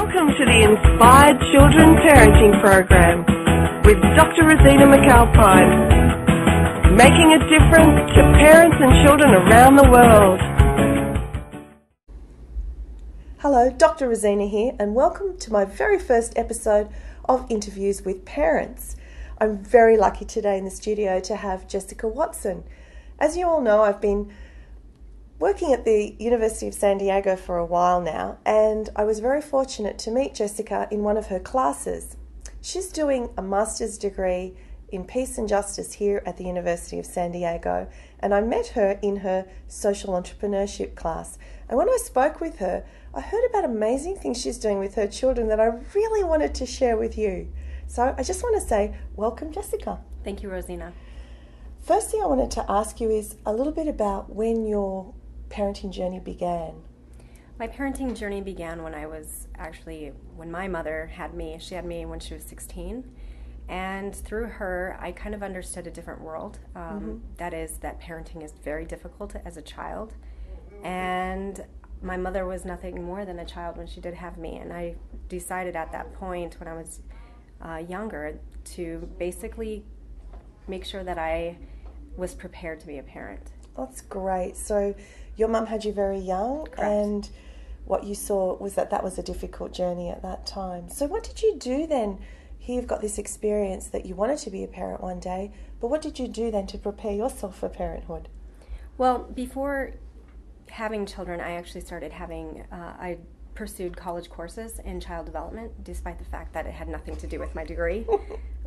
Welcome to the Inspired Children Parenting Program with Dr. Rosina McAlpine, making a difference to parents and children around the world. Hello, Dr. Rosina here, and welcome to my very first episode of Interviews with Parents. I'm very lucky today in the studio to have Jessica Watson. As you all know, I've been working at the University of San Diego for a while now, and I was very fortunate to meet Jessica in one of her classes. She's doing a master's degree in peace and justice here at the University of San Diego, and I met her in her social entrepreneurship class. And when I spoke with her, I heard about amazing things she's doing with her children that I really wanted to share with you. So I just want to say, welcome, Jessica. Thank you, Rosina. First thing I wanted to ask you is a little bit about when your parenting journey began. My parenting journey began when when my mother had me. She had me when she was 16. And through her, I kind of understood a different world. That is that parenting is very difficult as a child. And my mother was nothing more than a child when she did have me. And I decided at that point when I was younger to basically make sure that I was prepared to be a parent. That's great. So your mum had you very young. Correct. And what you saw was that was a difficult journey at that time. So what did you do then? Here you've got this experience that you wanted to be a parent one day, but what did you do then to prepare yourself for parenthood? Well, before having children, I actually started I pursued college courses in child development, despite the fact that it had nothing to do with my degree,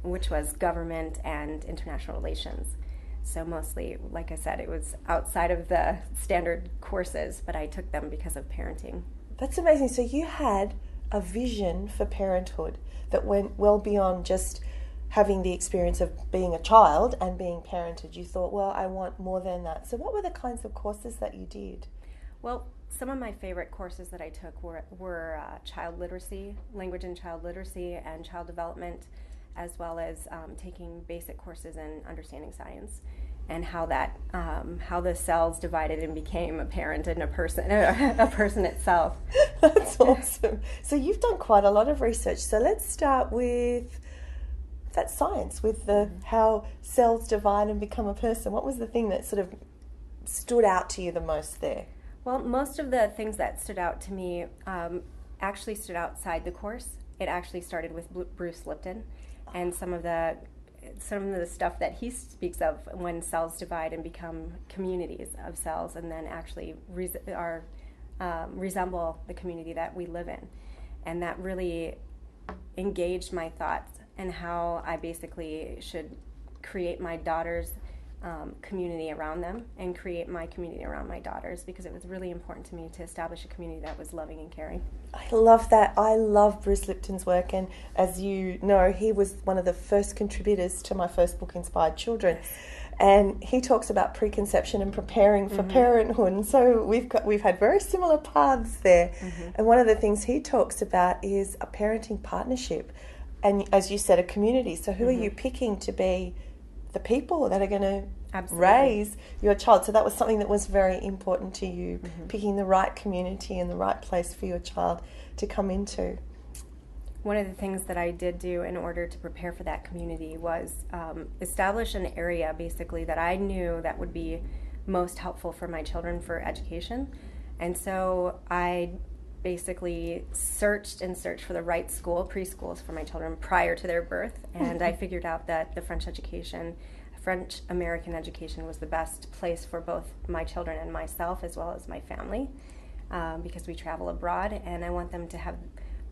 which was government and international relations. So mostly, like I said, it was outside of the standard courses, but I took them because of parenting. That's amazing. So you had a vision for parenthood that went well beyond just having the experience of being a child and being parented. You thought, well, I want more than that. So what were the kinds of courses that you did? Well, some of my favorite courses that I took were child literacy, language and child literacy, and child development, as well as taking basic courses in understanding science and how the cells divided and became a parent and a person itself. That's awesome. So you've done quite a lot of research. So let's start with that science, with how cells divide and become a person. What was the thing that sort of stood out to you the most there? Well, most of the things that stood out to me actually stood outside the course. It actually started with Bruce Lipton. And some of the stuff that he speaks of when cells divide and become communities of cells, and then actually resemble the community that we live in, and that really engaged my thoughts and how I basically should create my daughter's community around them and create my community around my daughters, because it was really important to me to establish a community that was loving and caring. I love that. I love Bruce Lipton's work, and as you know, he was one of the first contributors to my first book, Inspired Children. Yes. And he talks about preconception and preparing for parenthood, and so we've had very similar paths there. And one of the things he talks about is a parenting partnership, and as you said, a community. So who are you picking to be the people that are going to raise your child? So that was something that was very important to you, picking the right community and the right place for your child to come into. One of the things that I did do in order to prepare for that community was establish an area basically that I knew that would be most helpful for my children for education. And so I basically searched for the right preschools for my children prior to their birth, and I figured out that the French American education was the best place for both my children and myself, as well as my family, because we travel abroad, and I want them to have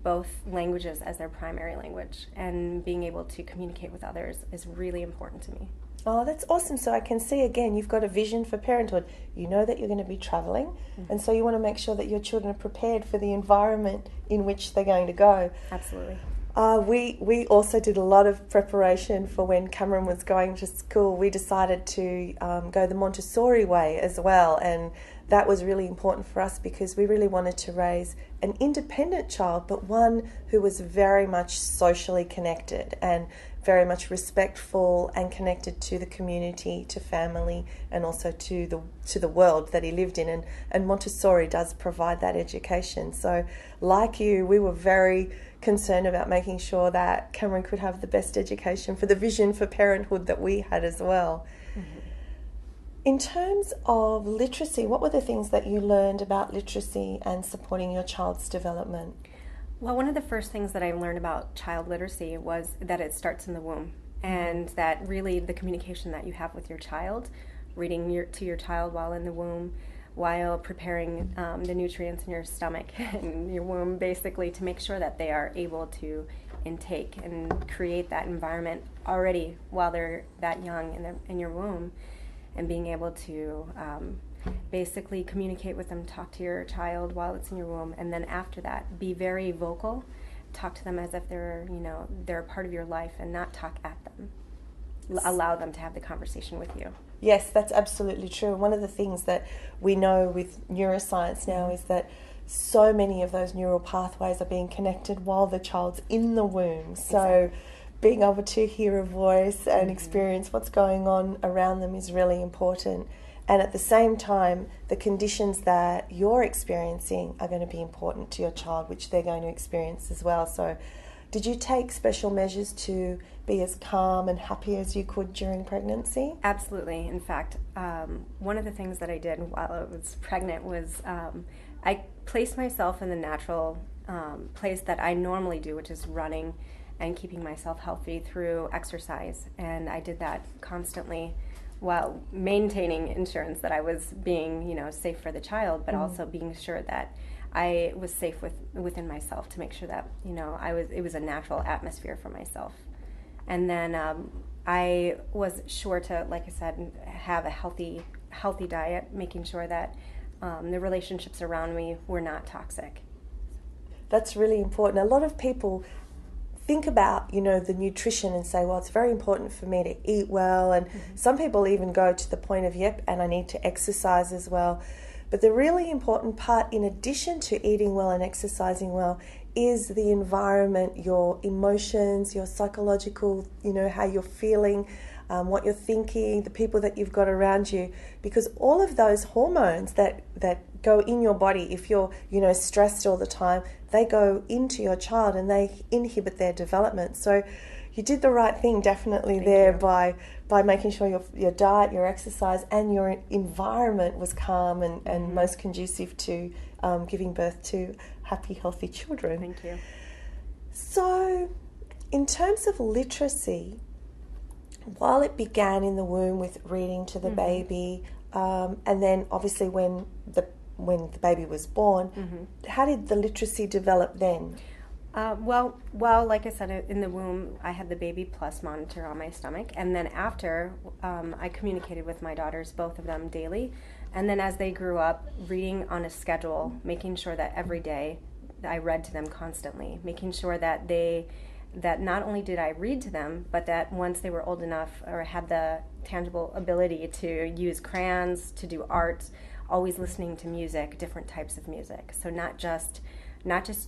both languages as their primary language, and being able to communicate with others is really important to me. Oh, that's awesome. So I can see, again, you've got a vision for parenthood. You know that you're going to be traveling, and so you want to make sure that your children are prepared for the environment in which they're going to go. Absolutely. We also did a lot of preparation for when Cameron was going to school. We decided to go the Montessori way as well, and that was really important for us because we really wanted to raise an independent child, but one who was very much socially connected and very much respectful and connected to the community, to family, and also to the world that he lived in. And Montessori does provide that education. So like you, we were very concerned about making sure that Cameron could have the best education for the vision for parenthood that we had as well. Mm-hmm. In terms of literacy, what were the things that you learned about literacy and supporting your child's development? Well, one of the first things that I learned about child literacy was that it starts in the womb, and that really the communication that you have with your child, reading to your child while in the womb, while preparing the nutrients in your stomach and your womb, basically to make sure that they are able to intake and create that environment already while they're that young in your womb, and being able to basically communicate with them, talk to your child while it's in your womb, and then after that, be very vocal, talk to them as if they're a part of your life, and not talk at them. Allow them to have the conversation with you. Yes, that's absolutely true. One of the things that we know with neuroscience now is that so many of those neural pathways are being connected while the child's in the womb. So exactly. Being able to hear a voice and experience what's going on around them is really important. And at the same time, the conditions that you're experiencing are going to be important to your child, which they're going to experience as well. So did you take special measures to be as calm and happy as you could during pregnancy? Absolutely. In fact, one of the things that I did while I was pregnant was I placed myself in the natural place that I normally do, which is running and keeping myself healthy through exercise. And I did that constantly while maintaining insurance that I was being, safe for the child, but also being sure that I was safe within myself, to make sure that, it was a natural atmosphere for myself. And then I was sure to, like I said, have a healthy diet, making sure that the relationships around me were not toxic. That's really important. A lot of people think about, the nutrition and say, well, it's very important for me to eat well. And some people even go to the point of, and I need to exercise as well. But the really important part, in addition to eating well and exercising well, is the environment, your emotions, your psychological, how you're feeling, what you're thinking, the people that you've got around you. Because all of those hormones that go in your body, if you're, stressed all the time, they go into your child and they inhibit their development. So you did the right thing definitely by making sure your diet, your exercise and your environment was calm and most conducive to giving birth to happy, healthy children. Thank you. So in terms of literacy, while it began in the womb with reading to the baby, and then obviously when the baby was born, how did the literacy develop then? Well, like I said, in the womb, I had the Baby Plus monitor on my stomach, and then after, I communicated with my daughters, both of them, daily, and then as they grew up, reading on a schedule, making sure that every day I read to them constantly, making sure that that not only did I read to them, but that once they were old enough or had the tangible ability to use crayons, to do art, always listening to music, different types of music. So not just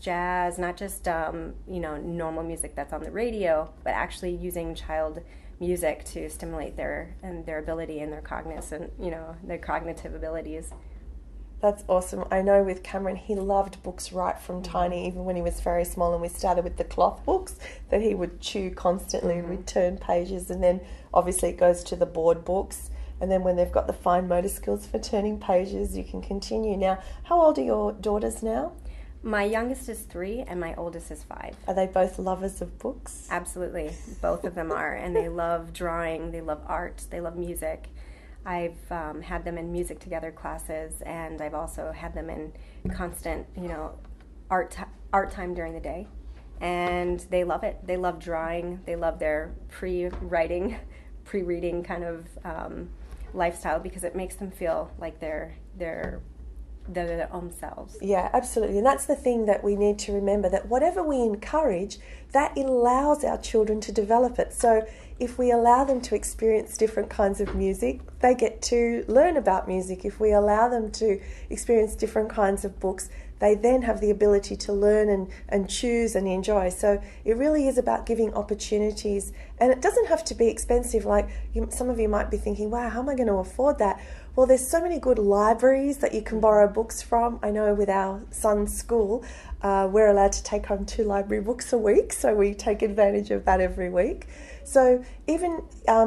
jazz, not just normal music that's on the radio, but actually using child music to stimulate their ability and their their cognitive abilities. That's awesome. I know with Cameron, he loved books right from tiny, even when he was very small, and we started with the cloth books that he would chew constantly and we'd turn pages, and then obviously it goes to the board books, and then when they've got the fine motor skills for turning pages, you can continue. Now, how old are your daughters now? My youngest is 3 and my oldest is 5. Are they both lovers of books? Absolutely. Both of them are, and they love drawing, they love art, they love music. I've had them in music together classes, and I've also had them in constant, art time during the day, and they love it. They love drawing. They love their pre-reading kind of lifestyle, because it makes them feel like they're their own selves. Yeah, absolutely. And that's the thing that we need to remember, that whatever we encourage, that allows our children to develop it. So if we allow them to experience different kinds of music, they get to learn about music. If we allow them to experience different kinds of books, they then have the ability to learn and choose and enjoy. So it really is about giving opportunities, and it doesn't have to be expensive. Like some of you might be thinking, wow, how am I going to afford that? Well, there's so many good libraries that you can borrow books from. I know with our son's school, we're allowed to take home 2 library books a week, so we take advantage of that every week. So even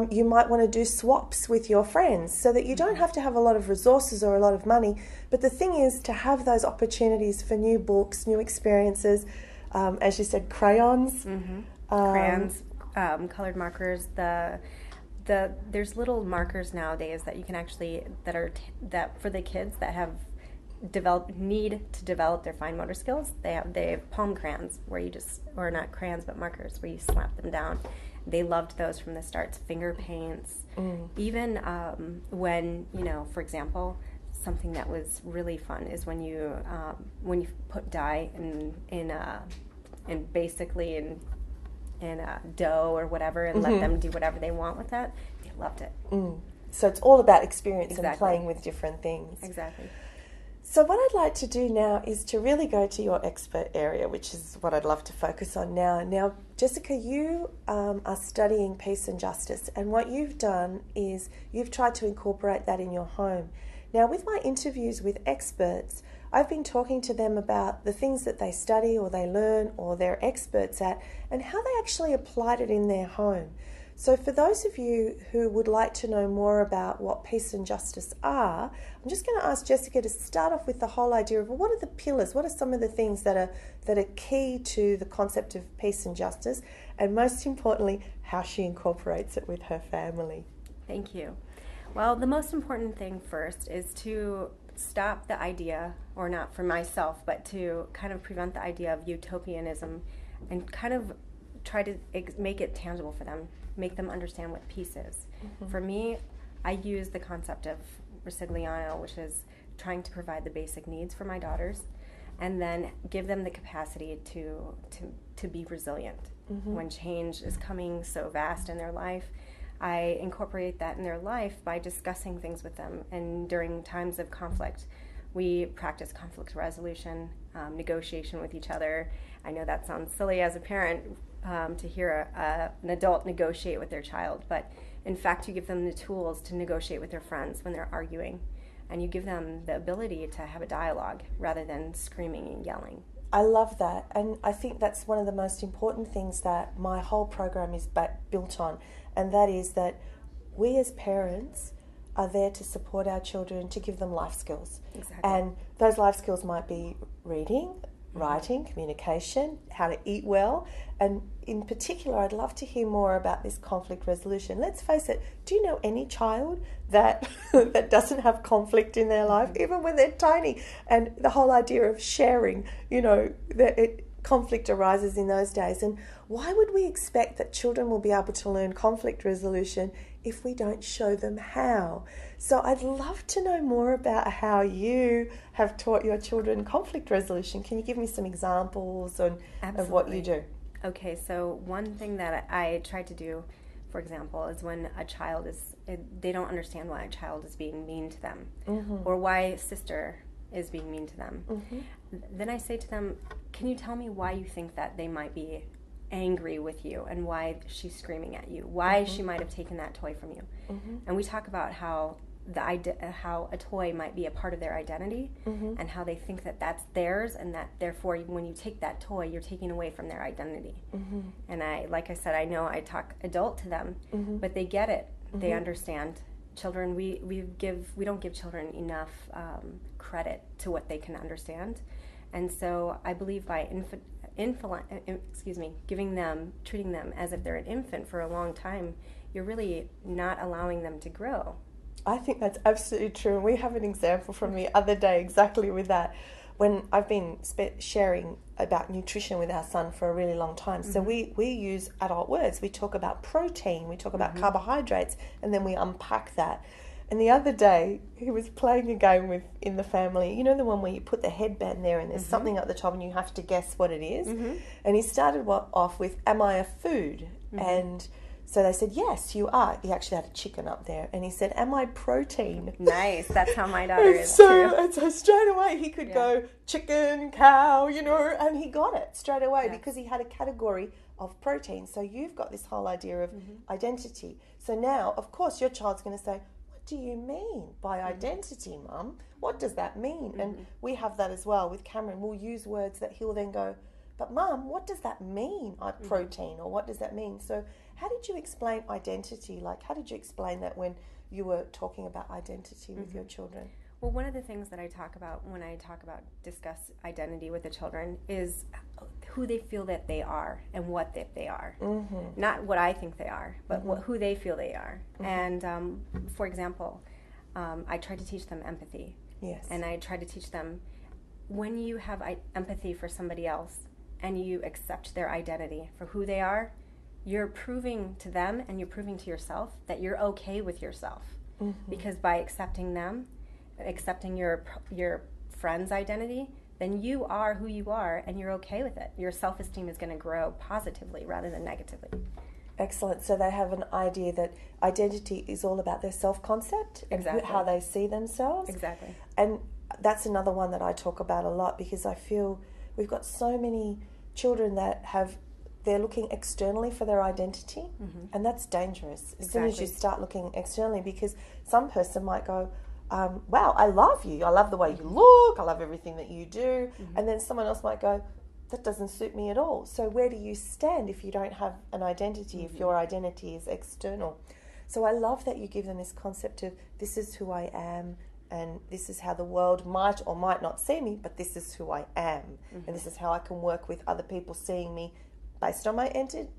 you might want to do swaps with your friends so that you don't have to have a lot of resources or a lot of money. But the thing is to have those opportunities for new books, new experiences, as you said, crayons. Crayons, colored markers, there's little markers nowadays that you can actually, that for the kids that have need to develop their fine motor skills, they have palm crayons where you just, or not crayons but markers, where you slap them down. They loved those from the start. Finger paints, even when, for example, something that was really fun is when you put dye in basically in dough or whatever, and let them do whatever they want with that. They loved it. So it's all about experience. Exactly. And playing with different things. Exactly. So what I'd like to do now is to really go to your expert area, which is what I'd love to focus on now. Now, Jessica, you are studying peace and justice, and what you've done is you've tried to incorporate that in your home. Now, with my interviews with experts, I've been talking to them about the things that they study or they learn or they're experts at, and how they actually applied it in their home. So for those of you who would like to know more about what peace and justice are, I'm just going to ask Jessica to start off with the whole idea of what are the pillars, what are some of the things that are key to the concept of peace and justice, and most importantly, how she incorporates it with her family. Thank you. Well, the most important thing first is to stop the idea, or not for myself, but to kind of prevent the idea of utopianism and kind of try to make it tangible for them, make them understand what peace is. For me, I use the concept of Rosigliano, which is trying to provide the basic needs for my daughters, and then give them the capacity to be resilient. When change is coming so vast in their life, I incorporate that in their life by discussing things with them. And during times of conflict, we practice conflict resolution, negotiation with each other. I know that sounds silly as a parent to hear an adult negotiate with their child, but in fact you give them the tools to negotiate with their friends when they're arguing, and you give them the ability to have a dialogue rather than screaming and yelling. I love that, and I think that's one of the most important things that my whole program is built on, and that is that we as parents are there to support our children, to give them life skills. Exactly. And those life skills might be reading, writing, communication, how to eat well, and in particular I'd love to hear more about this conflict resolution. Let's face it, do you know any child that that doesn't have conflict in their life, even when they're tiny? And the whole idea of sharing, conflict arises in those days, and why would we expect that children will be able to learn conflict resolution if we don't show them how? So I'd love to know more about how you have taught your children conflict resolution. Can you give me some examples of what you do? Okay, so one thing that I try to do, for example, is when a child they don't understand why a child is being mean to them, or why a sister is being mean to them. Then I say to them, can you tell me why you think that they might be angry with you, and why she's screaming at you, why she might have taken that toy from you? And we talk about how how a toy might be a part of their identity, and how they think that that's theirs, and that therefore when you take that toy, you're taking away from their identity. And like I said, I know I talk adult to them, but they get it. They understand. Children, we don't give children enough credit to what they can understand, and so I believe by treating them as if they're an infant for a long time, you're really not allowing them to grow. I think that's absolutely true, and we have an example from the other day exactly with that. When I've been sharing about nutrition with our son for a really long time, so we use adult words. We talk about protein, we talk about carbohydrates, and then we unpack that. And the other day, he was playing a game in the family. You know the one where you put the headband there and there's something at the top and you have to guess what it is? And he started off with, am I a food? And so they said, yes, you are. He actually had a chicken up there. And he said, am I protein? Nice. That's how my daughter is too. And so straight away he could go chicken, cow, and he got it straight away because he had a category of protein. So you've got this whole idea of identity. So now, of course, your child's going to say, what do you mean by identity, Mum? What does that mean? And we have that as well with Cameron. We'll use words that he'll then go, but Mum, what does that mean, protein, or what does that mean? So how did you explain identity? Like, how did you explain that when you were talking about identity with your children? Well, one of the things that I talk about when I discuss identity with the children is who they feel that they are and what they are. Not what I think they are, but who they feel they are. And for example, I try to teach them empathy. Yes. And I try to teach them when you have empathy for somebody else and you accept their identity for who they are, you're proving to them and you're proving to yourself that you're okay with yourself. Because by accepting them, accepting your friend's identity, then you are who you are and you're okay with it. Your self-esteem is going to grow positively rather than negatively. Excellent. So they have an idea that identity is all about their self-concept and how they see themselves. Exactly. And that's another one that I talk about a lot because I feel we've got so many children that they're looking externally for their identity, and that's dangerous. As soon as you start looking externally, because some person might go, wow, I love you. I love the way you look. I love everything that you do. And then someone else might go, that doesn't suit me at all. So where do you stand if you don't have an identity, if your identity is external? So I love that you give them this concept of this is who I am and this is how the world might or might not see me, but this is who I am. And this is how I can work with other people seeing me based on my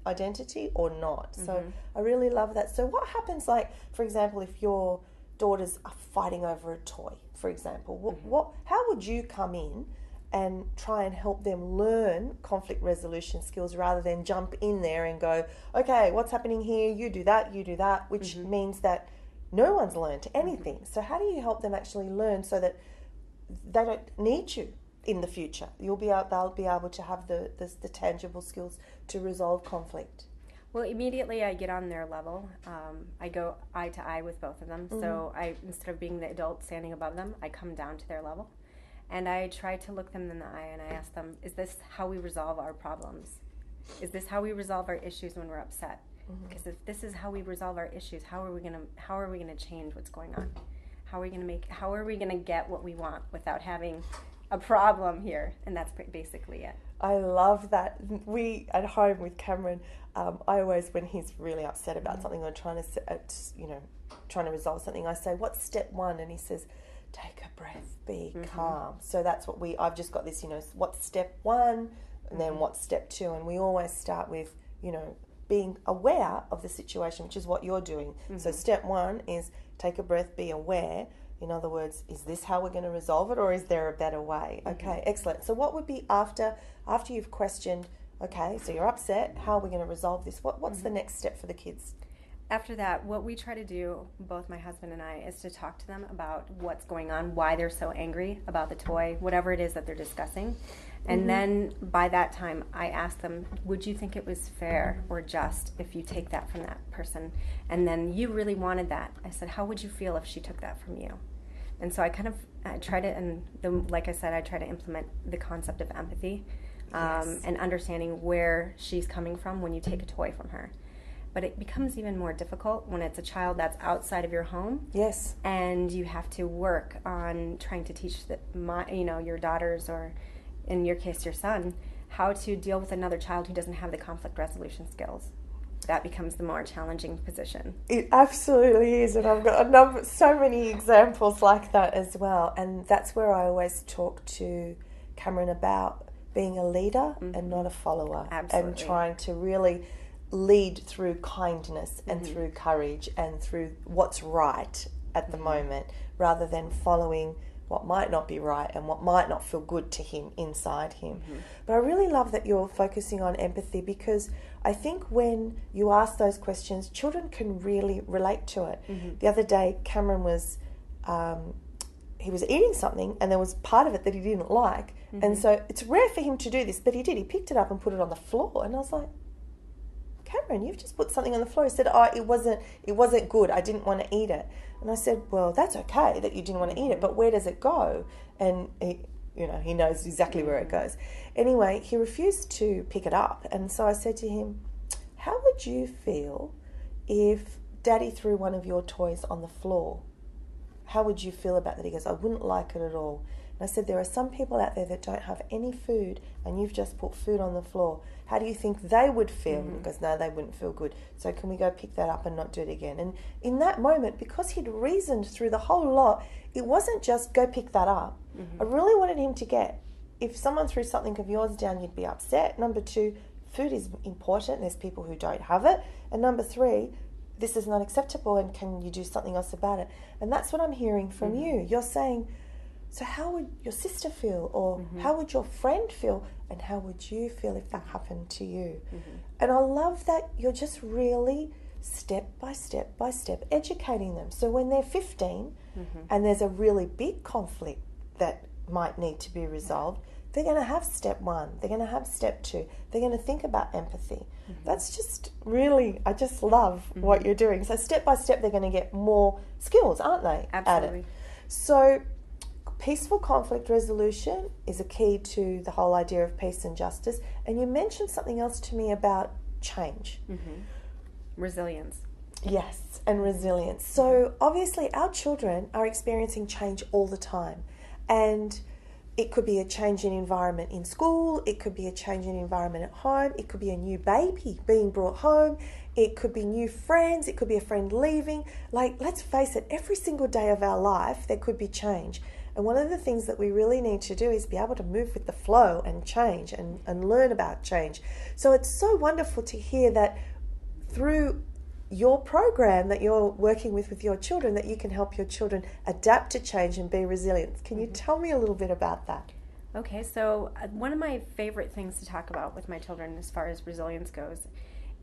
identity or not. So I really love that. So what happens, like, for example, if your daughters are fighting over a toy, for example, how would you come in and try and help them learn conflict resolution skills rather than jump in there and go, okay, what's happening here? You do that, which means that no one's learned anything. So how do you help them actually learn so that they don't need you in the future? They'll be able to have the tangible skills to resolve conflict. Well, immediately I get on their level. I go eye to eye with both of them. So instead of being the adult standing above them, I come down to their level. And I try to look them in the eye and I ask them, is this how we resolve our problems? Is this how we resolve our issues when we're upset? Because if this is how we resolve our issues, how are we gonna change what's going on? How are we gonna get what we want without having a problem here? And that's basically it. I love that. We at home with Cameron, I always, when he's really upset about something or trying to resolve something, I say, what's step one? And he says, take a breath, be calm. So that's what I've just got this, what's step one and then what's step two. And we always start with, being aware of the situation, which is what you're doing. So step one is take a breath, be aware. In other words, is this how we're going to resolve it or is there a better way? Okay, excellent. So what would be after you've questioned, okay, so you're upset, how are we going to resolve this? What's the next step for the kids? After that, what we try to do, both my husband and I, is to talk to them about what's going on, why they're so angry about the toy, whatever it is that they're discussing. And then by that time, I ask them, would you think it was fair or just if you take that from that person? And then you really wanted that. I said, how would you feel if she took that from you? And so I try to implement the concept of empathy and understanding where she's coming from when you take a toy from her. But it becomes even more difficult when it's a child that's outside of your home. Yes. And you have to work on trying to teach your daughters, or in your case, your son, how to deal with another child who doesn't have the conflict resolution skills. That becomes the more challenging position. It absolutely is, and I've got so many examples like that as well. And that's where I always talk to Cameron about being a leader and not a follower. Absolutely. And trying to really lead through kindness and through courage and through what's right at the moment, rather than following what might not be right and what might not feel good to him inside him. But I really love that you're focusing on empathy, because I think when you ask those questions, children can really relate to it. The other day, Cameron was he was eating something and there was part of it that he didn't like, and so it's rare for him to do this, but he did. He picked it up and put it on the floor, and I was like, Cameron, you've just put something on the floor. He said, oh, it wasn't good. I didn't want to eat it. And I said, well, that's okay that you didn't want to eat it, but where does it go? And he knows exactly where it goes. Anyway, he refused to pick it up. And so I said to him, how would you feel if Daddy threw one of your toys on the floor? How would you feel about that? He goes, I wouldn't like it at all. And I said, there are some people out there that don't have any food and you've just put food on the floor. How do you think they would feel? He goes, no, they wouldn't feel good. So can we go pick that up and not do it again? And in that moment, because he'd reasoned through the whole lot, it wasn't just go pick that up. I really wanted him to get, if someone threw something of yours down, you'd be upset. Number 2, food is important. There's people who don't have it. And number 3, this is not acceptable, and can you do something else about it? And that's what I'm hearing from you. You're saying, so how would your sister feel, or how would your friend feel, and how would you feel if that happened to you? And I love that you're just really step by step by step educating them. So when they're 15 and there's a really big conflict that might need to be resolved, they're going to have step 1, they're going to have step 2, they're going to think about empathy. That's just really, I just love what you're doing. So step by step they're going to get more skills, aren't they? Absolutely. At it. So peaceful conflict resolution is a key to the whole idea of peace and justice. And you mentioned something else to me about change. Resilience. Yes, and resilience. So obviously our children are experiencing change all the time. And it could be a change in environment in school, it could be a change in environment at home, it could be a new baby being brought home, it could be new friends, it could be a friend leaving. Like, let's face it, every single day of our life there could be change. And one of the things that we really need to do is be able to move with the flow and change and learn about change. So it's so wonderful to hear that through your program that you're working with your children, that you can help your children adapt to change and be resilient. Can you tell me a little bit about that? Okay, so one of my favorite things to talk about with my children as far as resilience goes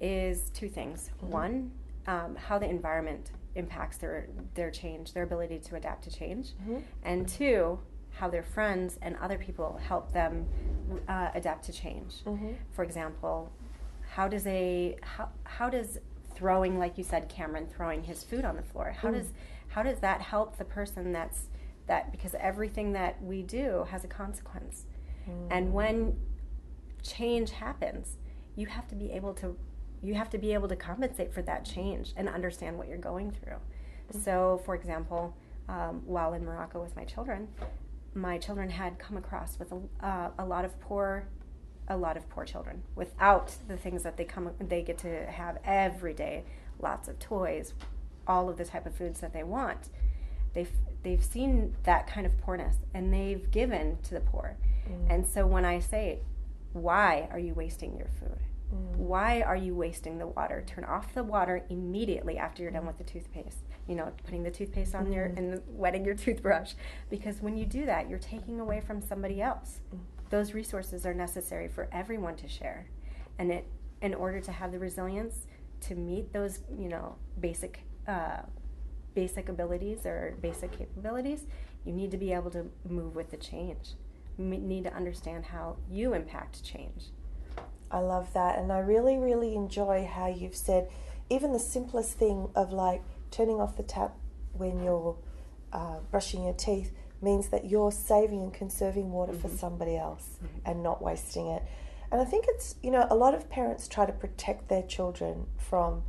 is 2 things. One, how the environment impacts their change, their ability to adapt to change. And 2, how their friends and other people help them adapt to change. For example, how does throwing, like you said, Cameron, throwing his food on the floor, how does that help the person because everything that we do has a consequence. And when change happens, you have to be able to compensate for that change and understand what you're going through. So, for example, while in Morocco with my children had come across with a lot of poor children without the things that they get to have every day, lots of toys, all of the type of foods that they want. They've seen that kind of poorness, and they've given to the poor. And so when I say, why are you wasting your food? Why are you wasting the water? Turn off the water immediately after you're done with the toothpaste. Putting the toothpaste on and wetting your toothbrush. Because when you do that, you're taking away from somebody else. Those resources are necessary for everyone to share. And in order to have the resilience to meet those, basic abilities or basic capabilities, you need to be able to move with the change. You need to understand how you impact change. I love that, and I really, really enjoy how you've said even the simplest thing of like turning off the tap when you're brushing your teeth means that you're saving and conserving water for somebody else and not wasting it. And I think it's, a lot of parents try to protect their children from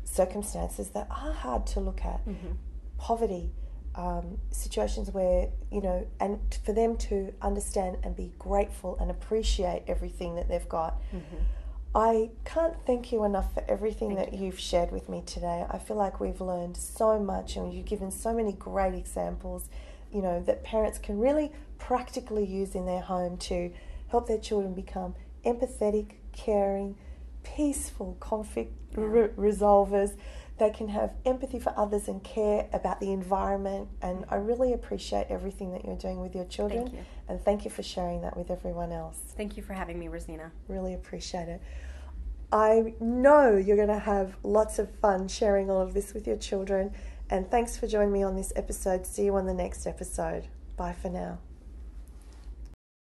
circumstances that are hard to look at. Poverty, situations where, and for them to understand and be grateful and appreciate everything that they've got. I can't thank you enough for everything that you've shared with me today. I feel like we've learned so much, and you've given so many great examples, that parents can really practically use in their home to help their children become empathetic, caring, peaceful conflict resolvers. they can have empathy for others and care about the environment. And I really appreciate everything that you're doing with your children. Thank you. And thank you for sharing that with everyone else. Thank you for having me, Rosina. Really appreciate it. I know you're going to have lots of fun sharing all of this with your children. And thanks for joining me on this episode. See you on the next episode. Bye for now.